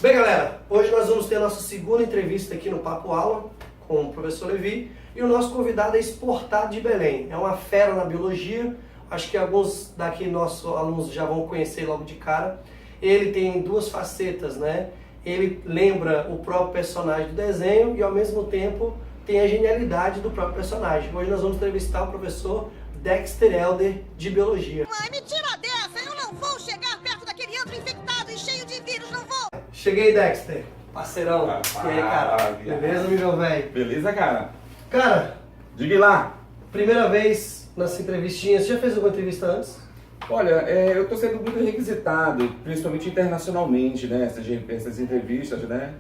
Bem, galera, hoje nós vamos ter a nossa segunda entrevista aqui no Papo Aula com o professor Levi e o nosso convidado é Exportado de Belém. É uma fera na biologia, acho que alguns daqui nossos alunos já vão conhecer logo de cara. Ele tem duas facetas, né? Ele lembra o próprio personagem do desenho e ao mesmo tempo tem a genialidade do próprio personagem. Hoje nós vamos entrevistar o professor Dexter Helder de biologia. Mãe, me tira dessa! Eu não vou chegar perto daquele antro infectado e cheio de vírus, não vou! Cheguei, Dexter. Parceirão. E aí, cara? Beleza, meu velho? Beleza, cara? Cara, Diga lá. primeira vez nessa entrevistinha. Você já fez alguma entrevista antes? Olha, eu estou sendo muito requisitado, principalmente internacionalmente, né? Essas entrevistas, né?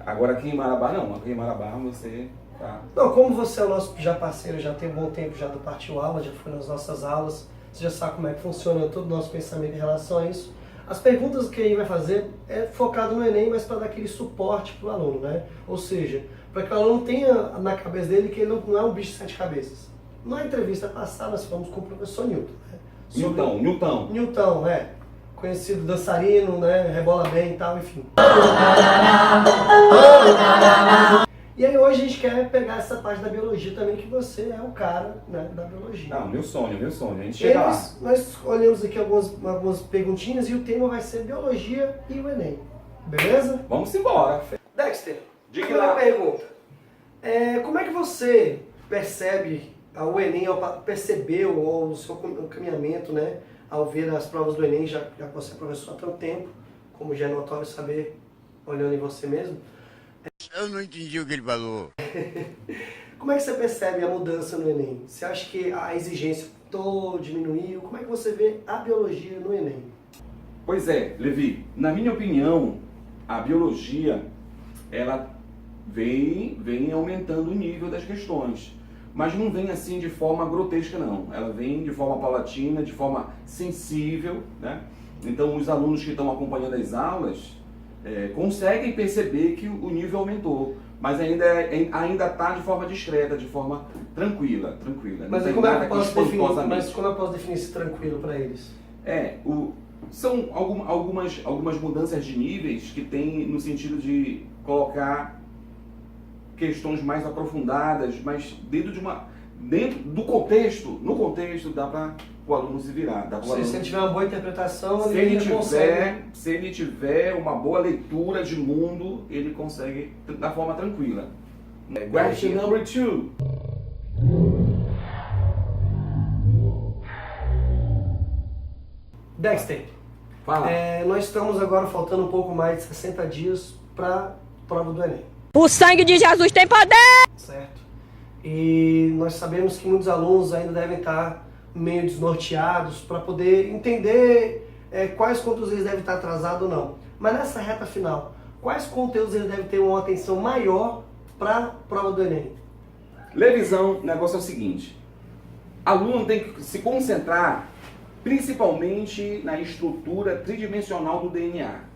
Agora aqui em Marabá, não. Aqui em Marabá você tá... Não, como você é o nosso já parceiro, já tem um bom tempo já do Partiu Aula, já foi nas nossas aulas, você já sabe como é que funciona todo o nosso pensamento em relação a isso. As perguntas que a gente vai fazer é focado no Enem, mas para dar aquele suporte para o aluno, né? Ou seja, para que o aluno tenha na cabeça dele que ele não é um bicho de sete cabeças. Na entrevista passada, nós fomos com o professor Newton, né? Newton, conhecido dançarino, né? Rebola bem e tal, enfim. E aí hoje a gente quer pegar essa parte da biologia também, que você é o cara, né, da biologia. Não, meu sonho. A gente chega lá. Nós olhamos aqui algumas perguntinhas e o tema vai ser biologia e o Enem. Beleza? Vamos embora. Dexter, Diga primeira lá. pergunta. Como é que você percebe o Enem, percebeu ou o seu caminhamento, né, ao ver as provas do Enem, já que você é professor há tanto tempo, como já é notório saber, olhando em você mesmo? Eu não entendi o que ele falou. Como é que você percebe a mudança no Enem? Você acha que a exigência diminuiu? Como é que você vê a biologia no Enem? Pois é, Levi, na minha opinião, a biologia, ela vem aumentando o nível das questões. Mas não vem assim de forma grotesca, não. Ela vem de forma paulatina, de forma sensível, né? Então, os alunos que estão acompanhando as aulas conseguem perceber que o nível aumentou, mas ainda está de forma discreta, de forma tranquila. Mas Não como tem é que nada eu posso definir? espantosamente. Mas como eu posso definir isso tranquilo para eles? São algumas mudanças de níveis que tem no sentido de colocar questões mais aprofundadas, mas dentro do contexto, no contexto dá para o aluno se virar. Se ele tiver uma boa interpretação, ele consegue. Se ele tiver uma boa leitura de mundo, ele consegue da forma tranquila. Question number 2. Dexter, Fala. nós estamos agora faltando um pouco mais de 60 dias para a prova do Enem. O sangue de Jesus tem poder! Certo? E nós sabemos que muitos alunos ainda devem estar meio desnorteados para poder entender quais conteúdos eles devem estar atrasados ou não. Mas nessa reta final, quais conteúdos eles devem ter uma atenção maior para a prova do Enem? Levisão, o negócio é o seguinte: aluno tem que se concentrar principalmente na estrutura tridimensional do DNA.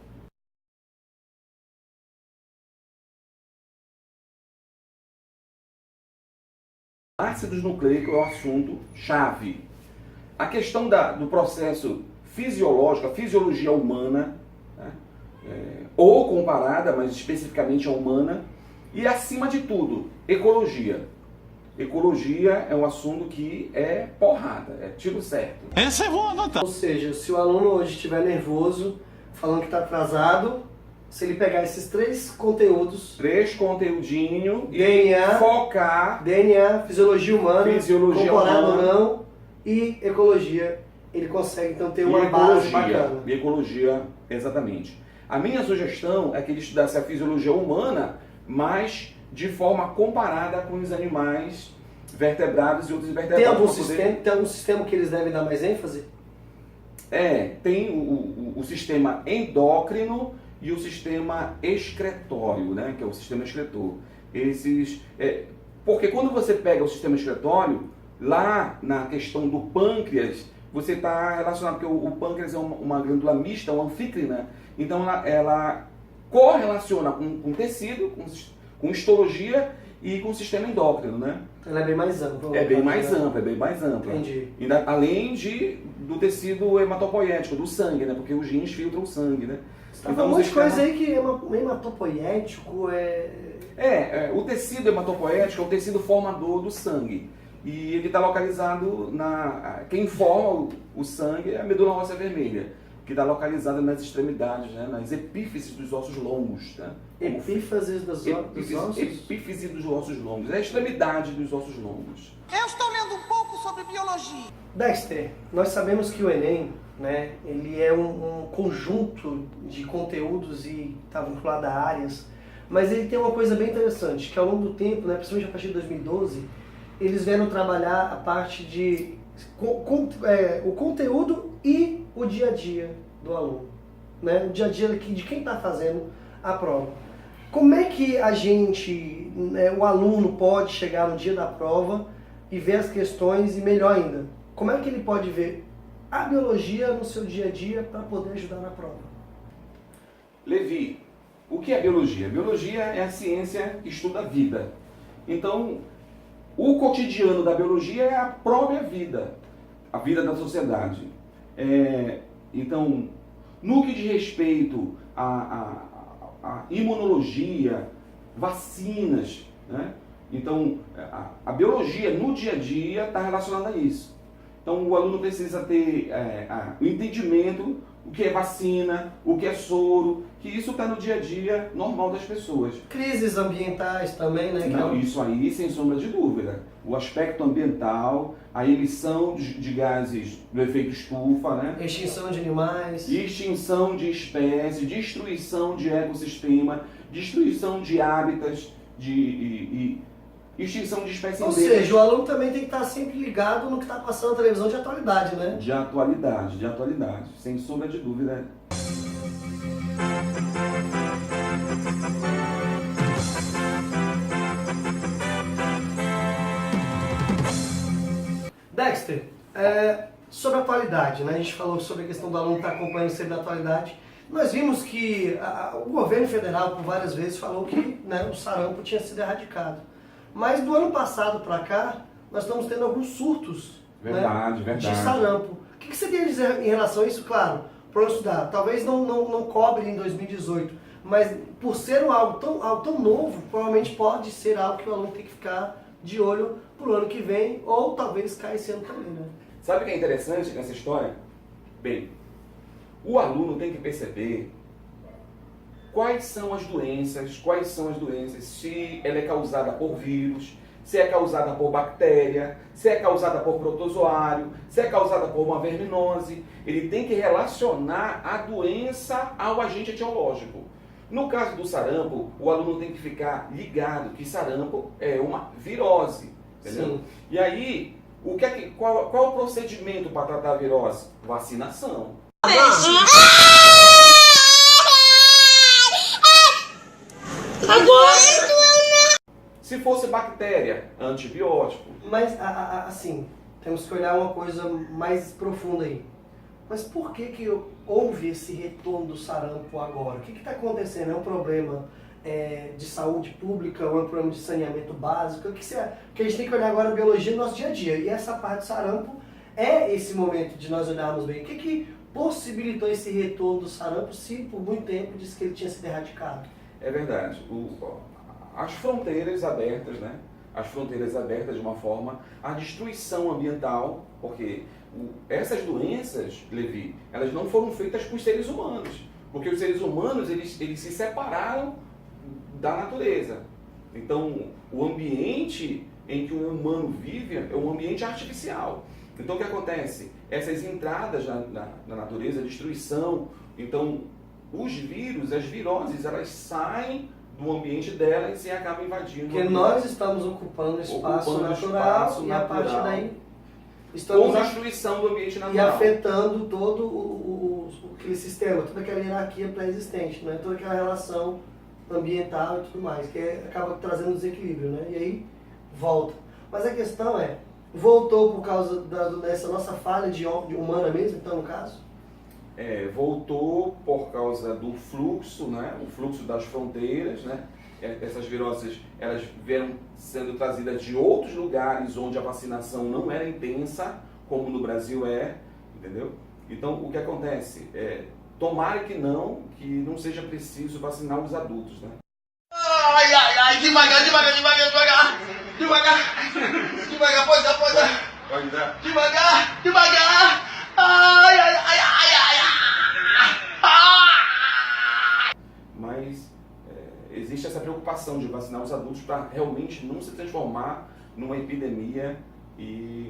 Ácidos nucleicos é o assunto chave. A questão do processo fisiológico, a fisiologia humana, né, ou comparada, mas especificamente a humana, e acima de tudo, ecologia. Ecologia é um assunto que é porrada, é tiro certo. Essa eu vou anotar. Ou seja, se o aluno hoje estiver nervoso, falando que está atrasado, se ele pegar esses três conteúdos, 3 conteúdinhos e DNA, focar DNA, fisiologia humana, Fisiologia comparado ou humana. não, e ecologia, ele consegue então ter e uma base ecologia. bacana. E ecologia, exatamente. A minha sugestão é que ele estudasse a fisiologia humana, mas de forma comparada com os animais vertebrados e outros invertebrados. Tem algum sistema que eles devem dar mais ênfase? Tem o sistema endócrino e o sistema excretório, né, que é o sistema excretor. Porque quando você pega o sistema excretório, lá na questão do pâncreas, você está relacionado, porque o pâncreas é uma glândula mista, uma anfícrina, então ela correlaciona com tecido, com histologia e com o sistema endócrino, né? Ela é bem mais ampla. É bem mais ampla. Entendi. Além do tecido hematopoético, do sangue, né? Porque os rins filtram o sangue, né? Você tá falando um monte de coisa aí que é hematopoético, o tecido hematopoético é o tecido formador do sangue. E ele está localizado quem forma o sangue é a medula óssea vermelha, que está localizada nas extremidades, né? Nas epífises dos ossos longos. Né? Epífises dos ossos? Epífise dos ossos longos, é a extremidade dos ossos longos. Eu estou lendo um pouco sobre biologia. Dexter, nós sabemos que o Enem, né, ele é um conjunto de conteúdos e está vinculado a áreas, mas ele tem uma coisa bem interessante, que ao longo do tempo, né, principalmente a partir de 2012, eles vieram trabalhar a parte de o conteúdo e o dia a dia do aluno, né? O dia a dia de quem está fazendo a prova. Como é que a gente, o aluno pode chegar no dia da prova e ver as questões e melhor ainda, como é que ele pode ver a biologia no seu dia a dia para poder ajudar na prova? Levi, o que é biologia? Biologia é a ciência que estuda a vida. Então, o cotidiano da biologia é a própria vida, a vida da sociedade. Então, no que diz respeito à imunologia, vacinas, né? Então, a biologia no dia a dia está relacionada a isso. Então, o aluno precisa ter o entendimento o que é vacina, o que é soro, que isso está no dia a dia normal das pessoas. Crises ambientais também, né? Não, isso aí, sem sombra de dúvida. O aspecto ambiental, a emissão de gases do efeito estufa, né? Extinção de animais. Extinção de espécies, destruição de ecossistema, destruição de hábitats, extinção de espécies Ou endêmicas. seja, o aluno também tem que estar sempre ligado no que está passando na televisão de atualidade, né? De atualidade, sem sombra de dúvida. Dexter, sobre a atualidade, né? A gente falou sobre a questão do aluno estar acompanhando sempre a atualidade. Nós vimos que o governo federal, por várias vezes, falou que, né, o sarampo tinha sido erradicado. Mas do ano passado para cá, nós estamos tendo alguns surtos, Verdade. de sarampo. O que você tem a dizer em relação a isso? Claro, para estudar, talvez não cobre em 2018, mas por ser algo tão novo, provavelmente pode ser algo que o aluno tem que ficar de olho para o ano que vem, ou talvez caia esse ano também, né? Sabe o que é interessante nessa história? Bem, o aluno tem que perceber quais são as doenças, se ela é causada por vírus, se é causada por bactéria, se é causada por protozoário, se é causada por uma verminose. Ele tem que relacionar a doença ao agente etiológico. No caso do sarampo, o aluno tem que ficar ligado que sarampo é uma virose, entendeu? Sim. E aí, qual é o procedimento para tratar a virose? Vacinação. Se fosse bactéria, antibiótico. Mas, assim, temos que olhar uma coisa mais profunda aí. Mas por que houve esse retorno do sarampo agora? O que está acontecendo? É um problema de saúde pública ou é um problema de saneamento básico? Porque a gente tem que olhar agora a biologia do nosso dia a dia. E essa parte do sarampo é esse momento de nós olharmos bem. O que possibilitou esse retorno do sarampo se por muito tempo disse que ele tinha sido erradicado? É verdade. As fronteiras abertas, né? As fronteiras abertas de uma forma, a destruição ambiental, porque essas doenças, Levi, elas não foram feitas por seres humanos, porque os seres humanos eles se separaram da natureza. Então, o ambiente em que o humano vive é um ambiente artificial. Então, o que acontece? Essas entradas na natureza, a destruição, então, os vírus, as viroses, elas saem do ambiente delas e acabam invadindo. Porque nós estamos ocupando o espaço natural e a partir daí estamos com destruição do ambiente natural. E afetando todo aquele sistema, toda aquela hierarquia pré-existente, né? Toda aquela relação ambiental e tudo mais, que acaba trazendo desequilíbrio, né? E aí volta. Mas a questão voltou por causa dessa nossa falha de humana mesmo, então, no caso? Voltou por causa do fluxo, né? O fluxo das fronteiras, né? Essas viroses, elas vieram sendo trazidas de outros lugares onde a vacinação não era intensa, como no Brasil entendeu? Então, o que acontece? Tomara que não seja preciso vacinar os adultos, né? Ai, ai, ai, devagar, devagar, devagar, devagar. Devagar. Devagar, pode dar, pode dar. Pode dar. Devagar, devagar. Ai, ai, ai, ai, ai, ai. Mas existe essa preocupação de vacinar os adultos para realmente não se transformar numa epidemia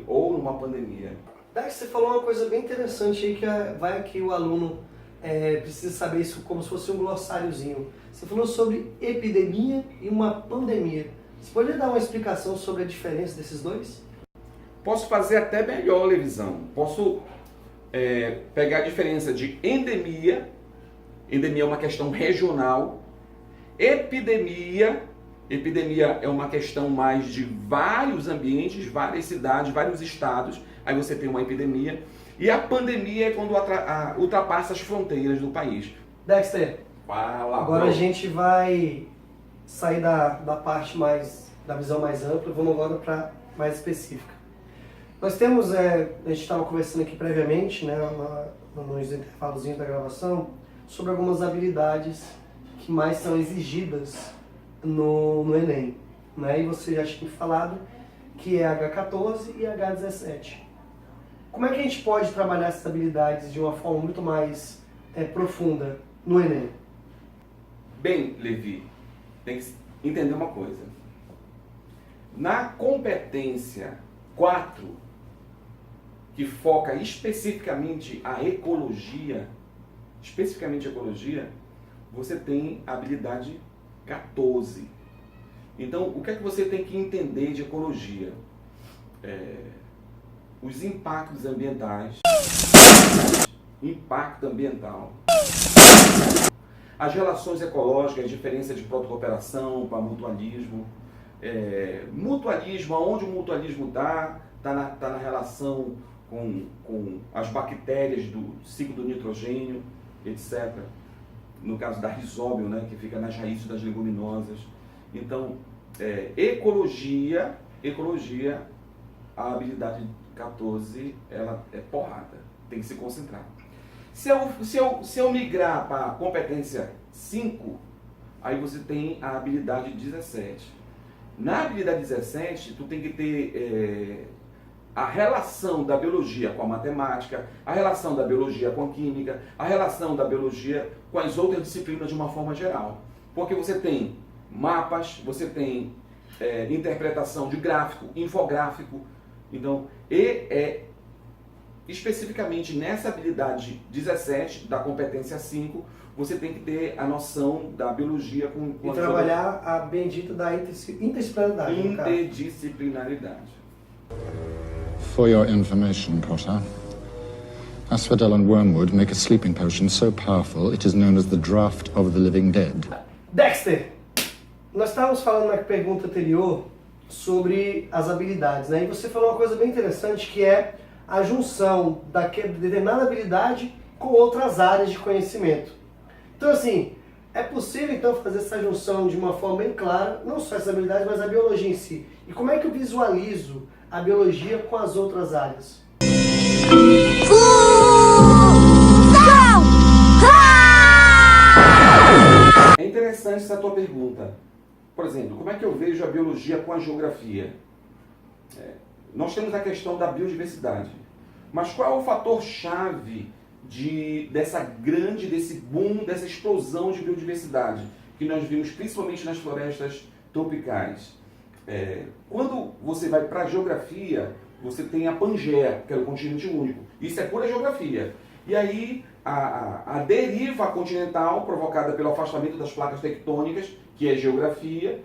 ou numa pandemia. Dex, você falou uma coisa bem interessante aí, que vai aqui o aluno precisa saber isso como se fosse um glossáriozinho. Você falou sobre epidemia e uma pandemia. Você poderia dar uma explicação sobre a diferença desses dois? Posso fazer até melhor, Levisão. Posso pegar a diferença de endemia. Endemia é uma questão regional. Epidemia é uma questão mais de vários ambientes, várias cidades, vários estados. Aí você tem uma epidemia. E a pandemia é quando ultrapassa as fronteiras do país. Dexter, fala, agora a gente vai sair da parte da visão mais ampla e vamos agora para mais específica. Nós temos, a gente estava conversando aqui previamente, né, nos intervalozinhos da gravação, sobre algumas habilidades que mais são exigidas no Enem. Né? E você já tinha falado que é H14 e H17. Como é que a gente pode trabalhar essas habilidades de uma forma muito mais profunda no Enem? Bem, Levi, tem que entender uma coisa. Na competência 4, que foca especificamente a ecologia, você tem a habilidade 14. Então, o que é que você tem que entender de ecologia? Os impactos ambientais, impacto ambiental, as relações ecológicas, a diferença de protocooperação para mutualismo, mutualismo, aonde o mutualismo está na relação com as bactérias do ciclo do nitrogênio, etc. No caso da rizóbio, né, que fica nas raízes das leguminosas. Então, ecologia, a habilidade 14, ela é porrada, tem que se concentrar. Se eu migrar para a competência 5, aí você tem a habilidade 17. Na habilidade 17, tu tem que ter a relação da biologia com a matemática, a relação da biologia com a química, a relação da biologia com as outras disciplinas de uma forma geral. Porque você tem mapas, você tem interpretação de gráfico, infográfico. Então, especificamente nessa habilidade 17, da competência 5, você tem que ter a noção da biologia com e trabalhar a bendita da interdisciplinaridade. Interdisciplinaridade. For your information, Potter, asphodel and wormwood make a sleeping potion so powerful it is known as the Draught of the Living Dead. Dexter, nós estávamos falando na pergunta anterior sobre as habilidades, né? E você falou uma coisa bem interessante, que é a junção daquela determinada habilidade com outras áreas de conhecimento. Então, assim, é possível então fazer essa junção de uma forma bem clara, não só essa habilidade, mas a biologia em si. E como é que eu visualizo a biologia com as outras áreas? É interessante essa tua pergunta. Por exemplo, como é que eu vejo a biologia com a geografia? Nós temos a questão da biodiversidade. Mas qual é o fator-chave desse boom, dessa explosão de biodiversidade que nós vimos principalmente nas florestas tropicais? Quando você vai para a geografia, você tem a Pangeia, que é o continente único. Isso é pura geografia. E aí a deriva continental provocada pelo afastamento das placas tectônicas, que é geografia,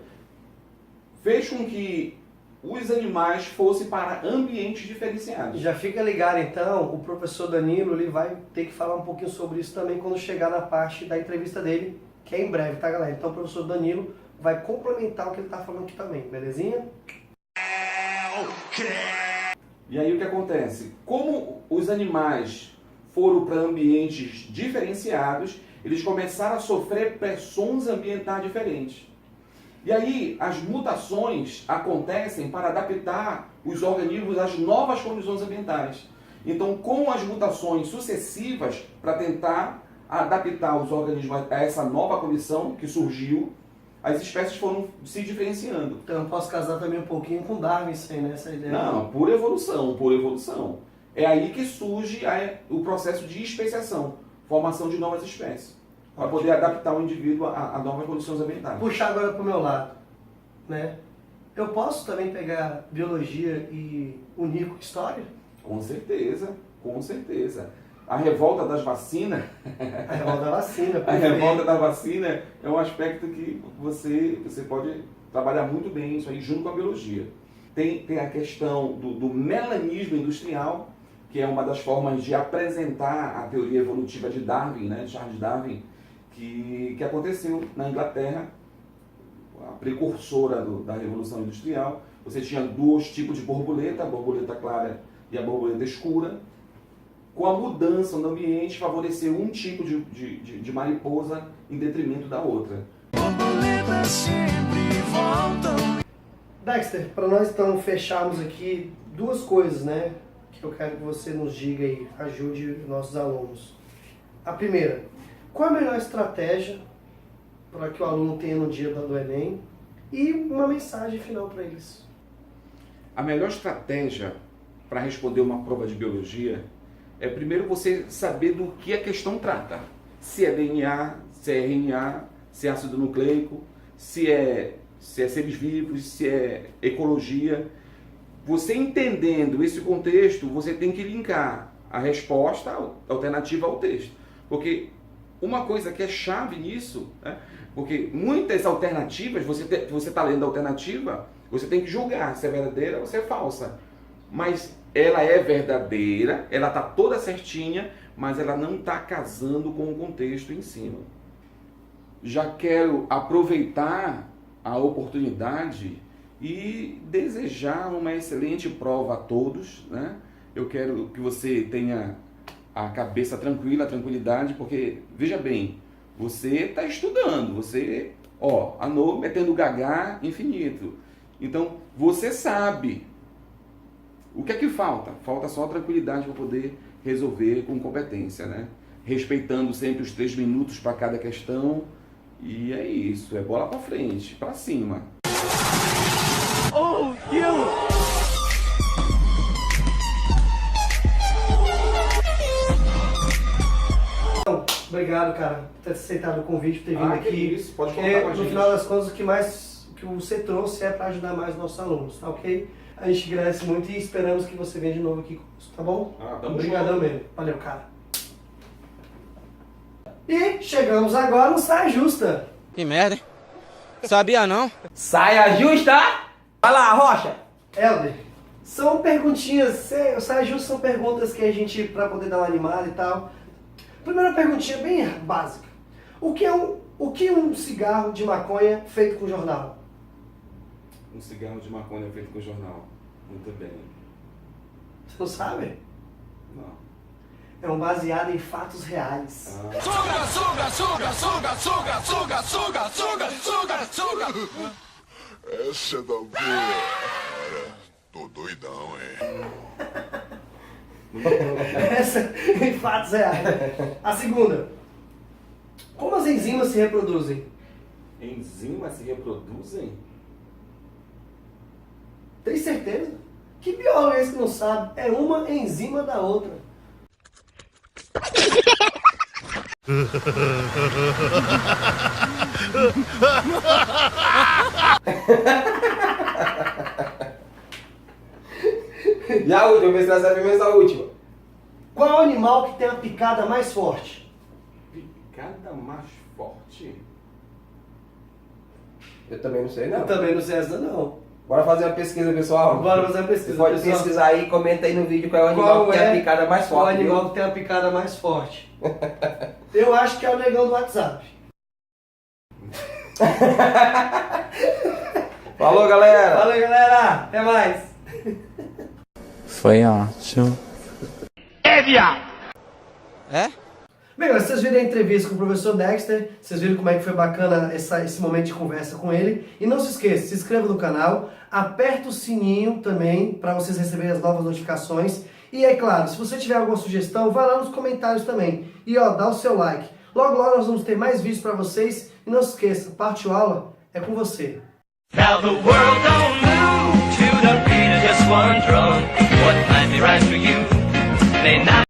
fez com que os animais fossem para ambientes diferenciados. Já fica ligado então, o professor Danilo ele vai ter que falar um pouquinho sobre isso também quando chegar na parte da entrevista dele, que é em breve, tá, galera? Então o professor Danilo vai complementar o que ele está falando aqui também, belezinha? E aí o que acontece? Como os animais foram para ambientes diferenciados, eles começaram a sofrer pressões ambientais diferentes. E aí as mutações acontecem para adaptar os organismos às novas condições ambientais. Então, com as mutações sucessivas para tentar adaptar os organismos a essa nova condição que surgiu, as espécies foram se diferenciando. Então eu posso casar também um pouquinho com Darwin sem essa ideia. Não, por evolução, por evolução. É aí que surge o processo de especiação, formação de novas espécies, para poder adaptar o indivíduo a novas condições ambientais. Puxar agora para o meu lado, né? Eu posso também pegar biologia e unir com história? Com certeza, com certeza. A revolta das vacinas... A revolta da vacina. A revolta da vacina é um aspecto que você pode trabalhar muito bem isso aí junto com a biologia. Tem a questão do melanismo industrial, que é uma das formas de apresentar a teoria evolutiva de Darwin, né, Charles Darwin, que aconteceu na Inglaterra, a precursora da Revolução Industrial. Você tinha dois tipos de borboleta, a borboleta clara e a borboleta escura. Com a mudança no ambiente, favoreceu um tipo de mariposa em detrimento da outra. Borboletas sempre voltam. Dexter, para nós então fecharmos aqui duas coisas, né? Que eu quero que você nos diga aí, ajude nossos alunos. A primeira, qual a melhor estratégia para que o aluno tenha no dia do Enem? E uma mensagem final para eles. A melhor estratégia para responder uma prova de biologia é primeiro você saber do que a questão trata. Se é DNA, se é RNA, se é ácido nucleico, se é seres vivos, se é ecologia. Você entendendo esse contexto, você tem que linkar a resposta alternativa ao texto. Porque uma coisa que é chave nisso, né? Porque muitas alternativas, você está lendo a alternativa, você tem que julgar se é verdadeira ou se é falsa. Mas ela é verdadeira, ela está toda certinha, mas ela não está casando com o contexto em cima. Já quero aproveitar a oportunidade e desejar uma excelente prova a todos, né? Eu quero que você tenha a cabeça tranquila, a tranquilidade, porque, veja bem, você está estudando, você, andou metendo gagá infinito. Então, você sabe. O que é que falta? Falta só a tranquilidade para poder resolver com competência, né? Respeitando sempre os 3 minutos para cada questão. E é isso, é bola para frente, para cima. Oh, you! Obrigado, cara, por ter aceitado o convite, por ter vindo aqui. Isso, pode porque contar com a gente. No final das contas, o que você trouxe é para ajudar mais nossos alunos, tá ok? A gente agradece muito e esperamos que você venha de novo aqui conosco, tá bom? Tamo Obrigadão junto. mesmo. Valeu, cara. E chegamos agora no Saia Justa. Que merda, hein? Sabia não? Saia justa! Vai lá, Rocha! Helder, são perguntinhas, Saia Justa são perguntas que a gente, para poder dar uma animada e tal. Primeira perguntinha bem básica. O que é um cigarro de maconha feito com jornal? Um cigarro de maconha feito com jornal. Muito bem. Você não sabe? Não. É um baseado em fatos reais. Suga, suga, suga, suga, suga, suga, suga, suga, suga, suga. Essa é da boa. Cara, tô doidão, hein? Essa em fatos reais. A segunda. Como as enzimas se reproduzem? Enzimas se reproduzem? Tem certeza? Que biólogo é esse que não sabe? É uma enzima da outra. E a última, vê se ela sabe mesmo a última. Qual animal que tem a picada mais forte? Picada mais forte? Eu também não sei, não. Eu também não sei essa não. Bora fazer uma pesquisa, pessoal? Bora fazer uma pesquisa, Você pode pessoal. pesquisar aí e comenta aí no vídeo qual é o animal que tem a picada mais Qual forte. animal viu? que tem a picada mais forte? Eu acho que é o negão do WhatsApp. Falou, galera! Valeu, galera! Até mais! Foi ótimo. É? Bem, galera, vocês viram a entrevista com o professor Dexter, vocês viram como é que foi bacana esse momento de conversa com ele. E não se esqueça, se inscreva no canal, aperta o sininho também para vocês receberem as novas notificações. E é claro, se você tiver alguma sugestão, vai lá nos comentários também. E ó, dá o seu like. Logo, logo nós vamos ter mais vídeos para vocês. E não se esqueça, Partiu Aula é com você. Now the world don't move